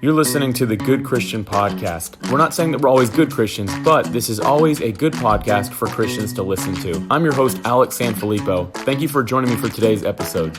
You're listening to the Good Christian Podcast. We're not saying that we're always good Christians, but this is always a good podcast for Christians to listen to. I'm your host, Alex Sanfilippo. Thank you for joining me for today's episode.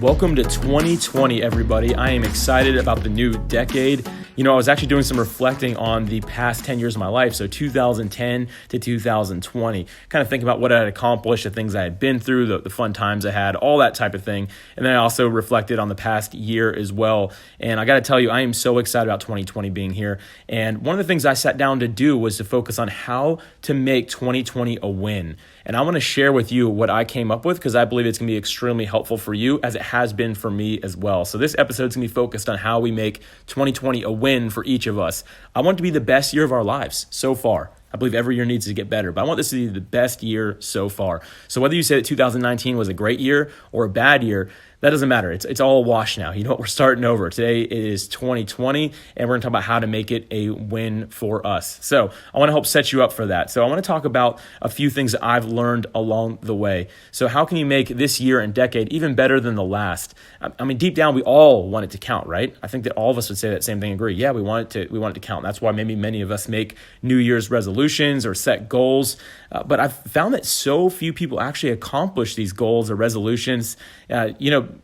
Welcome to 2020, everybody. I am excited about the new decade. I was actually doing some reflecting on the past 10 years of my life, so 2010 to 2020, kind of thinking about what I had accomplished, the things I had been through, the fun times I had, all that type of thing. And then I also reflected on the past year as well. And I got to tell you, I am so excited about 2020 being here. And one of the things I sat down to do was to focus on how to make 2020 a win. And I want to share with you what I came up with because I believe it's going to be extremely helpful for you as it has been for me as well. So this episode is going to be focused on how we make 2020 a win for each of us. I want it to be the best year of our lives so far. I believe every year needs to get better, but I want this to be the best year so far. So whether you say that 2019 was a great year or a bad year, that doesn't matter. It's all a wash now. You know what? We're starting over. Today is 2020, and we're going to talk about how to make it a win for us. So I want to help set you up for that. So I want to talk about a few things that I've learned along the way. So how can you make this year and decade even better than the last? I mean, deep down, we all want it to count, right? I think that all of us would say that same thing, agree. Yeah, we want it to count. That's why maybe many of us make New Year's resolutions or set goals. But I've found that so few people actually accomplish these goals or resolutions.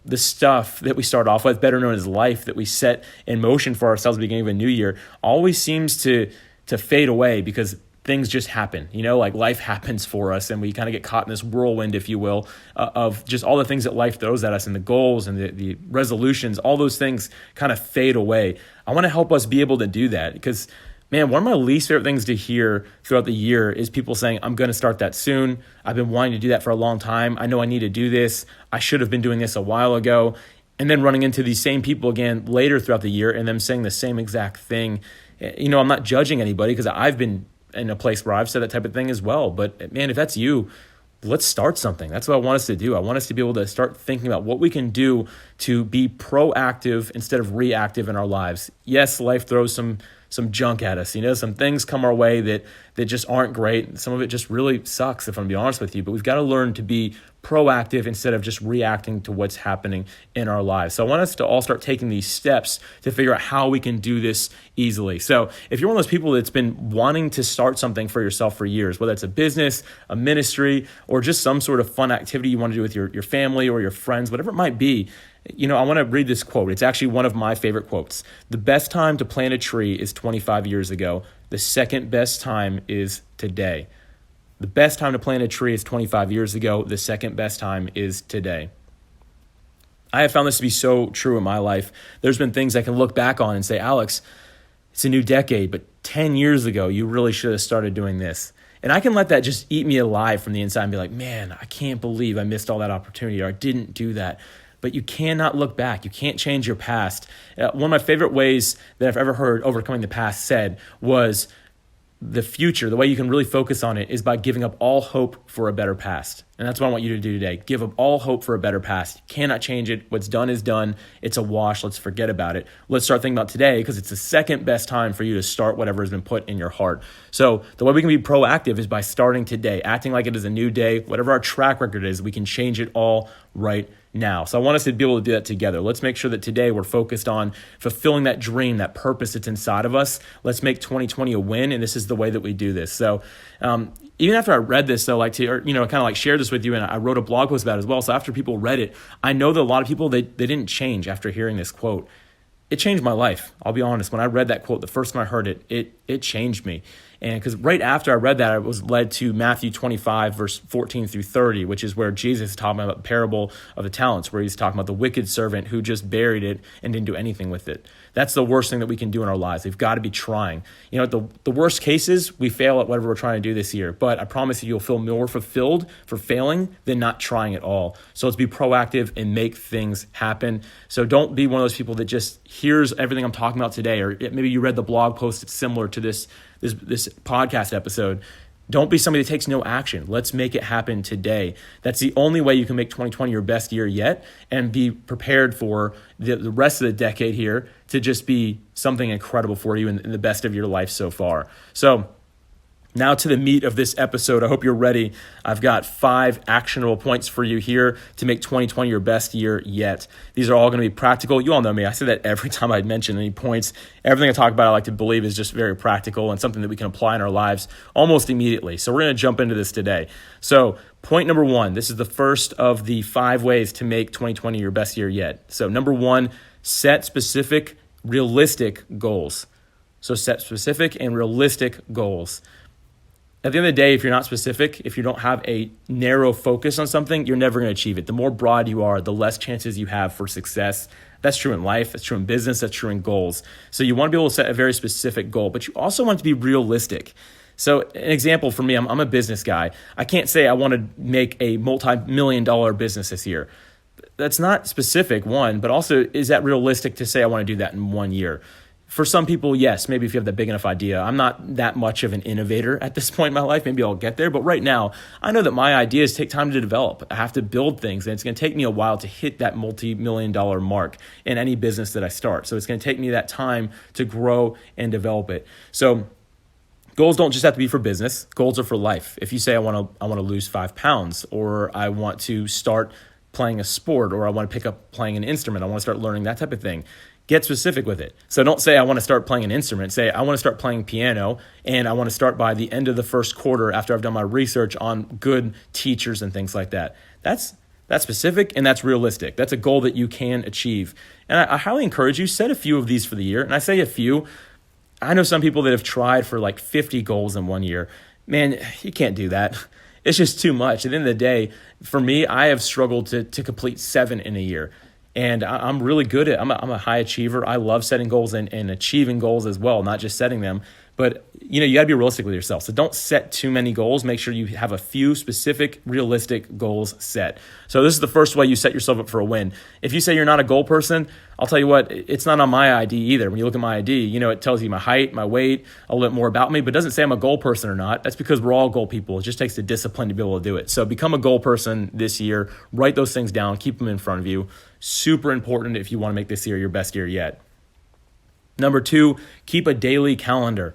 The stuff that we start off with, better known as life, that we set in motion for ourselves at the beginning of a new year, always seems to fade away because things just happen. Like life happens for us, and we kind of get caught in this whirlwind, if you will, of just all the things that life throws at us, and the goals and the resolutions, all those things kind of fade away. I want to help us be able to do that because, man, one of my least favorite things to hear throughout the year is people saying, I'm going to start that soon. I've been wanting to do that for a long time. I know I need to do this. I should have been doing this a while ago. And then running into these same people again later throughout the year and them saying the same exact thing. I'm not judging anybody because I've been in a place where I've said that type of thing as well. But man, if that's you, let's start something. That's what I want us to do. I want us to be able to start thinking about what we can do to be proactive instead of reactive in our lives. Yes, life throws some junk at us. Some things come our way that just aren't great. Some of it just really sucks, if I'm gonna be honest with you. But we've got to learn to be proactive instead of just reacting to what's happening in our lives. So I want us to all start taking these steps to figure out how we can do this easily. So if you're one of those people that's been wanting to start something for yourself for years, whether it's a business, a ministry, or just some sort of fun activity you want to do with your family or your friends, whatever it might be, I want to read this quote. It's actually one of my favorite quotes. The best time to plant a tree is 25 years ago. The second best time is today. The best time to plant a tree is 25 years ago. The second best time is today. I have found this to be so true in my life. There's been things I can look back on and say, Alex, it's a new decade, but 10 years ago, you really should have started doing this. And I can let that just eat me alive from the inside and be like, man, I can't believe I missed all that opportunity or I didn't do that. But you cannot look back. You can't change your past. One of my favorite ways that I've ever heard overcoming the past said was the future, the way you can really focus on it is by giving up all hope for a better past. And that's what I want you to do today. Give up all hope for a better past. You cannot change it. What's done is done. It's a wash. Let's forget about it. Let's start thinking about today because it's the second best time for you to start whatever has been put in your heart. So the way we can be proactive is by starting today, acting like it is a new day. Whatever our track record is, we can change it all right now. So I want us to be able to do that together. Let's make sure that today we're focused on fulfilling that dream, that purpose that's inside of us. Let's make 2020 a win, and this is the way that we do this. So even after I read this, though, kind of share this with you, and I wrote a blog post about it as well. So after people read it, I know that a lot of people, they didn't change after hearing this quote. It changed my life. I'll be honest. When I read that quote, the first time I heard it, it changed me. And because right after I read that, I was led to Matthew 25, verse 14 through 30, which is where Jesus is talking about the parable of the talents, where he's talking about the wicked servant who just buried it and didn't do anything with it. That's the worst thing that we can do in our lives. We've got to be trying. The worst cases, we fail at whatever we're trying to do this year. But I promise you'll feel more fulfilled for failing than not trying at all. So let's be proactive and make things happen. So don't be one of those people that just hears everything I'm talking about today, or maybe you read the blog post that's similar to this podcast episode. Don't be somebody that takes no action. Let's make it happen today. That's the only way you can make 2020 your best year yet and be prepared for the rest of the decade here to just be something incredible for you in the best of your life so far. So Now to the meat of this episode. I hope you're ready. I've got 5 actionable points for you here to make 2020 your best year yet. These are all going to be practical. You all know me. I say that every time I mention any points. Everything I talk about, I like to believe is just very practical and something that we can apply in our lives almost immediately. So we're going to jump into this today. So point number 1, this is the first of the 5 ways to make 2020 your best year yet. So number 1, set specific, realistic goals. So set specific and realistic goals. At the end of the day, if you're not specific, if you don't have a narrow focus on something, you're never going to achieve it. The more broad you are, the less chances you have for success. That's true in life, that's true in business, that's true in goals. So you want to be able to set a very specific goal, but you also want it to be realistic. So an example for me, I'm a business guy. I can't say I want to make a multi-million-dollar business this year. That's not specific, one, but also is that realistic to say I want to do that in 1 year? For some people, yes, maybe if you have that big enough idea. I'm not that much of an innovator at this point in my life. Maybe I'll get there. But right now, I know that my ideas take time to develop. I have to build things, and it's going to take me a while to hit that multi-million-dollar mark in any business that I start. So it's going to take me that time to grow and develop it. So goals don't just have to be for business. Goals are for life. If you say I want to lose 5 pounds, or I want to start playing a sport, or I want to pick up playing an instrument, I want to start learning that type of thing. Get specific with it. So don't say I want to start playing an instrument. Say I want to start playing piano, and I want to start by the end of the first quarter after I've done my research on good teachers and things like that. That's specific and that's realistic. That's a goal that you can achieve. And I highly encourage you, set a few of these for the year. And I say a few. I know some people that have tried for like 50 goals in 1 year. Man, you can't do that. It's just too much. At the end of the day, for me, I have struggled to complete 7 in a year. And I'm really good at, I'm a high achiever. I love setting goals and achieving goals as well, not just setting them. But you got to be realistic with yourself. So don't set too many goals. Make sure you have a few specific, realistic goals set. So this is the first way you set yourself up for a win. If you say you're not a goal person, I'll tell you what, it's not on my ID either. When you look at my ID, it tells you my height, my weight, a little bit more about me, but it doesn't say I'm a goal person or not. That's because we're all goal people. It just takes the discipline to be able to do it. So become a goal person this year. Write those things down. Keep them in front of you. Super important if you want to make this year your best year yet. Number 2, keep a daily calendar.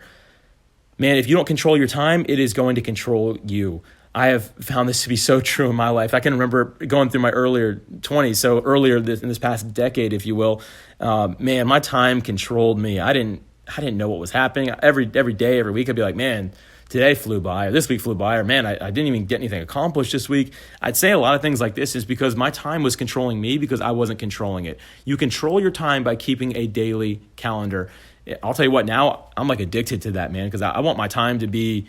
Man, if you don't control your time, it is going to control you. I have found this to be so true in my life. I can remember going through my earlier 20s, so earlier in this past decade, if you will. Man, my time controlled me. I didn't know what was happening. Every day, every week, I'd be like, man, today flew by, or this week flew by, or man, I didn't even get anything accomplished this week. I'd say a lot of things like this is because my time was controlling me because I wasn't controlling it. You control your time by keeping a daily calendar. I'll tell you what, now I'm like addicted to that, man, because I want my time to be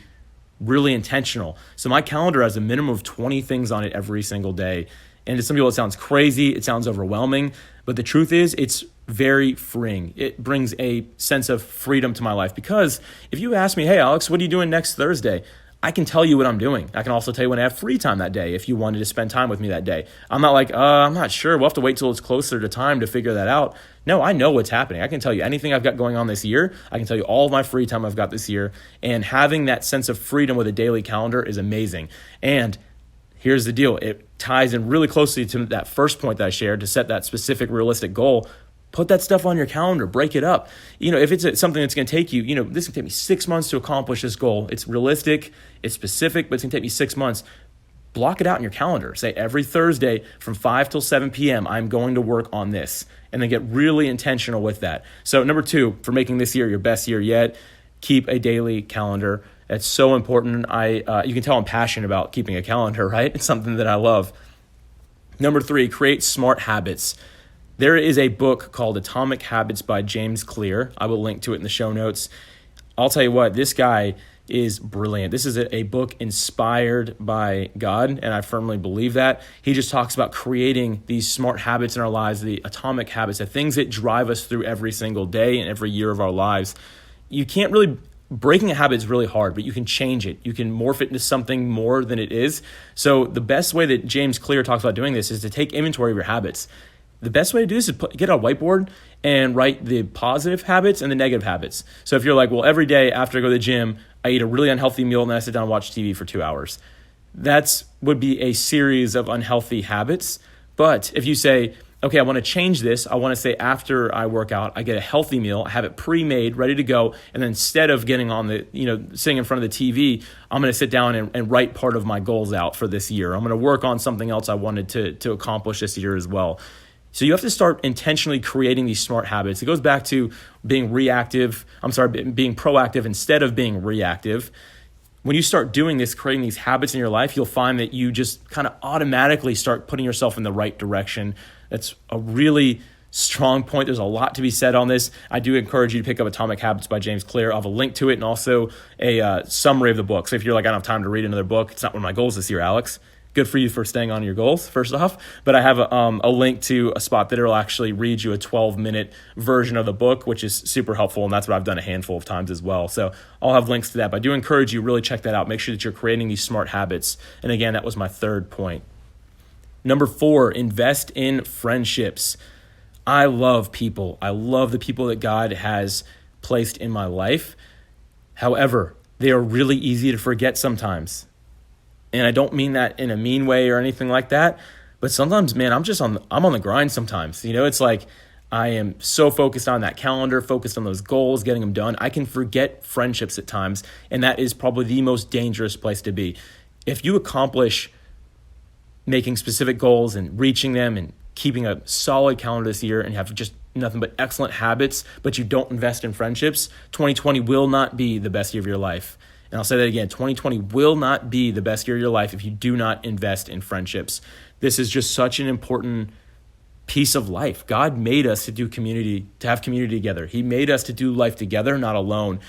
really intentional. So my calendar has a minimum of 20 things on it every single day. And to some people, it sounds crazy. It sounds overwhelming. But the truth is, it's very freeing. It brings a sense of freedom to my life. Because if you ask me, hey, Alex, what are you doing next Thursday? I can tell you what I'm doing. I can also tell you when I have free time that day if you wanted to spend time with me that day. I'm not like, I'm not sure. We'll have to wait till it's closer to time to figure that out. No, I know what's happening. I can tell you anything I've got going on this year. I can tell you all of my free time I've got this year. And having that sense of freedom with a daily calendar is amazing. And here's the deal. It ties in really closely to that first point that I shared to set that specific, realistic goal. Put that stuff on your calendar. Break it up. If it's something that's going to take you, this can take me 6 months to accomplish this goal. It's realistic, it's specific, but it's going to take me 6 months. Block it out in your calendar. Say every Thursday from 5 till 7 p.m., I'm going to work on this. And then get really intentional with that. So number 2, for making this year your best year yet, keep a daily calendar. That's so important. You can tell I'm passionate about keeping a calendar, right? It's something that I love. Number 3, create smart habits. There is a book called Atomic Habits by James Clear. I will link to it in the show notes. I'll tell you what, this guy is brilliant. This is a book inspired by God, and I firmly believe that. He just talks about creating these smart habits in our lives, the atomic habits, the things that drive us through every single day and every year of our lives. You can't really, breaking a habit is really hard, but you can change it. You can morph it into something more than it is. So the best way that James Clear talks about doing this is to take inventory of your habits. The best way to do this is get a whiteboard and write the positive habits and the negative habits. So if you're like, well, every day after I go to the gym, I eat a really unhealthy meal and then I sit down and watch TV for 2 hours. That would be a series of unhealthy habits. But if you say, okay, I want to change this. I want to say after I work out, I get a healthy meal, I have it pre-made, ready to go. And then instead of getting on sitting in front of the TV, I'm going to sit down and write part of my goals out for this year. I'm going to work on something else I wanted to accomplish this year as well. So you have to start intentionally creating these smart habits. It goes back to being proactive instead of being reactive. When you start doing this, creating these habits in your life, you'll find that you just kind of automatically start putting yourself in the right direction. That's a really strong point. There's a lot to be said on this. I do encourage you to pick up Atomic Habits by James Clear. I'll have a link to it and also a summary of the book. So if you're like, I don't have time to read another book, it's not one of my goals this year, Alex. Good for you for staying on your goals, first off. But I have a link to a spot that will actually read you a 12-minute version of the book, which is super helpful, and that's what I've done a handful of times as well. So I'll have links to that. But I do encourage you, really check that out. Make sure that you're creating these smart habits. And again, that was my third point. Number 4, invest in friendships. I love people. I love the people that God has placed in my life. However, they are really easy to forget sometimes. And I don't mean that in a mean way or anything like that, but sometimes, man, I'm on the grind sometimes. It's like I am so focused on that calendar, focused on those goals, getting them done. I can forget friendships at times, and that is probably the most dangerous place to be. If you accomplish making specific goals and reaching them and keeping a solid calendar this year and have just nothing but excellent habits, but you don't invest in friendships, 2020 will not be the best year of your life. And I'll say that again, 2020 will not be the best year of your life if you do not invest in friendships. This is just such an important piece of life. God made us to do community, to have community together. He made us to do life together, not alone.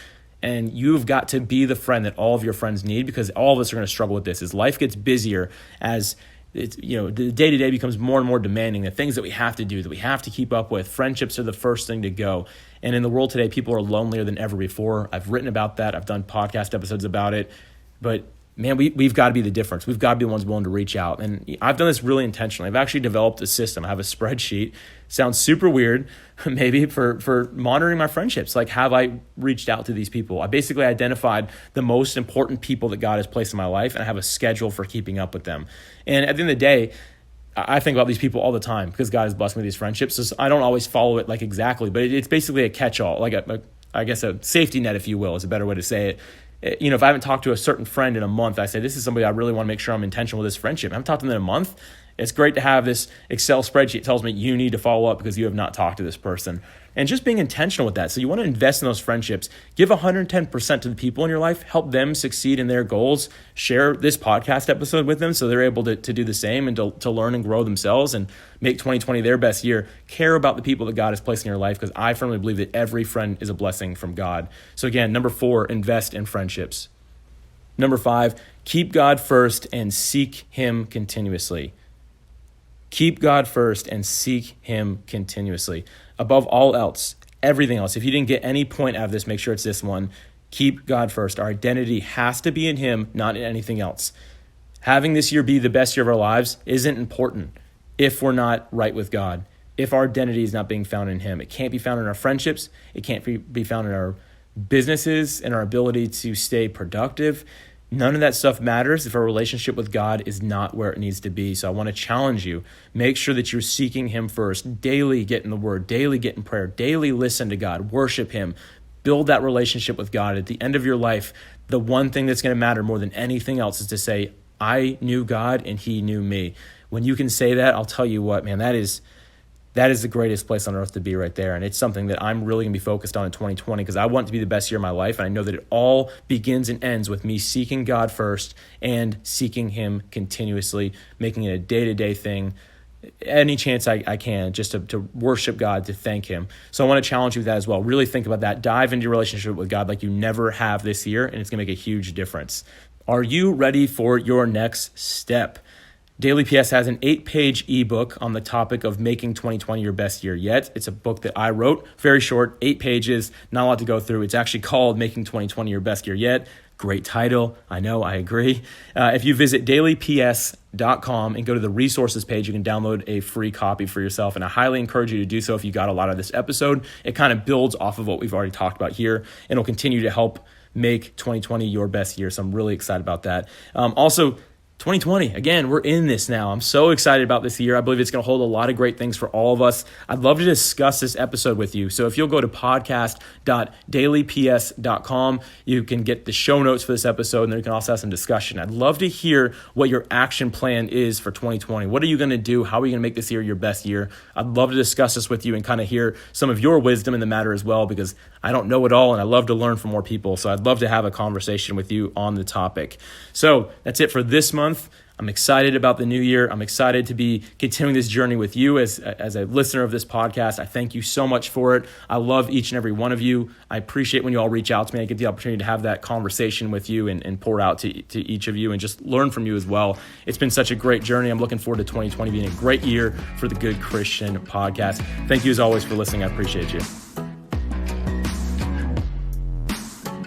And you've got to be the friend that all of your friends need, because all of us are going to struggle with this. As life gets busier, as it's, the day-to-day becomes more and more demanding, the things that we have to do, that we have to keep up with, friendships are the first thing to go. And in the world today, people are lonelier than ever before. I've written about that. I've done podcast episodes about it. But man, we've got to be the difference. We've got to be the ones willing to reach out. And I've done this really intentionally. I've actually developed a system. I have a spreadsheet. Sounds super weird, maybe, for monitoring my friendships. Like, have I reached out to these people? I basically identified the most important people that God has placed in my life, and I have a schedule for keeping up with them. And at the end of the day, I think about these people all the time because God has blessed me with these friendships. So I don't always follow it like exactly, but it's basically a catch-all, like I guess a safety net, if you will, is a better way to say it. If I haven't talked to a certain friend in a month, I say, this is somebody I really want to make sure I'm intentional with this friendship. I haven't talked to them in a month. It's great to have this Excel spreadsheet. It tells me you need to follow up because you have not talked to this person. And just being intentional with that. So you want to invest in those friendships. Give 110% to the people in your life. Help them succeed in their goals. Share this podcast episode with them so they're able to do the same and to learn and grow themselves and make 2020 their best year. Care about the people that God has placed in your life, because I firmly believe that every friend is a blessing from God. So again, number 4, invest in friendships. Number 5, keep God first and seek Him continuously. Keep God first and seek Him continuously. Above all else, everything else. If you didn't get any point out of this, make sure it's this one. Keep God first. Our identity has to be in Him, not in anything else. Having this year be the best year of our lives isn't important if we're not right with God, if our identity is not being found in Him. It can't be found in our friendships. It can't be found in our businesses and our ability to stay productive. None of that stuff matters if our relationship with God is not where it needs to be. So I want to challenge you. Make sure that you're seeking Him first. Daily get in the Word. Daily get in prayer. Daily listen to God. Worship Him. Build that relationship with God. At the end of your life, the one thing that's going to matter more than anything else is to say, I knew God and He knew me. When you can say that, I'll tell you what, man, that is the greatest place on earth to be right there. And it's something that I'm really going to be focused on in 2020 because I want it to be the best year of my life. And I know that it all begins and ends with me seeking God first and seeking Him continuously, making it a day-to-day thing, any chance I can, just to worship God, to thank Him. So I want to challenge you with that as well. Really think about that. Dive into your relationship with God like you never have this year, and it's going to make a huge difference. Are you ready for your next step? Daily PS has an 8-page ebook on the topic of making 2020 your best year yet. It's a book that I wrote, very short, 8 pages, not a lot to go through. It's actually called Making 2020 Your Best Year Yet. Great title. I know, I agree. If you visit dailyps.com and go to the resources page, you can download a free copy for yourself. And I highly encourage you to do so if you got a lot of this episode. It kind of builds off of what we've already talked about here, and it'll continue to help make 2020 your best year. So I'm really excited about that. Also, 2020, again, we're in this now. I'm so excited about this year. I believe it's going to hold a lot of great things for all of us. I'd love to discuss this episode with you. So if you'll go to podcast.dailyps.com, you can get the show notes for this episode, and then you can also have some discussion. I'd love to hear what your action plan is for 2020. What are you going to do? How are you going to make this year your best year? I'd love to discuss this with you and kind of hear some of your wisdom in the matter as well, because I don't know it all, and I love to learn from more people. So I'd love to have a conversation with you on the topic. So that's it for this month. I'm excited about the new year. I'm excited to be continuing this journey with you as a listener of this podcast. I thank you so much for it. I love each and every one of you. I appreciate when you all reach out to me. I get the opportunity to have that conversation with you and pour out to each of you and just learn from you as well. It's been such a great journey. I'm looking forward to 2020 being a great year for the Good Christian Podcast. Thank you as always for listening. I appreciate you.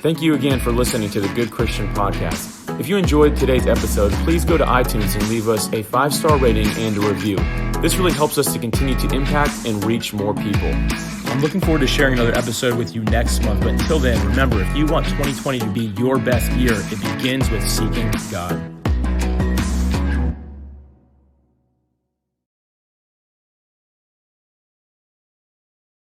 Thank you again for listening to the Good Christian Podcast. If you enjoyed today's episode, please go to iTunes and leave us a 5-star rating and a review. This really helps us to continue to impact and reach more people. I'm looking forward to sharing another episode with you next month, but until then, remember, if you want 2020 to be your best year, it begins with seeking God.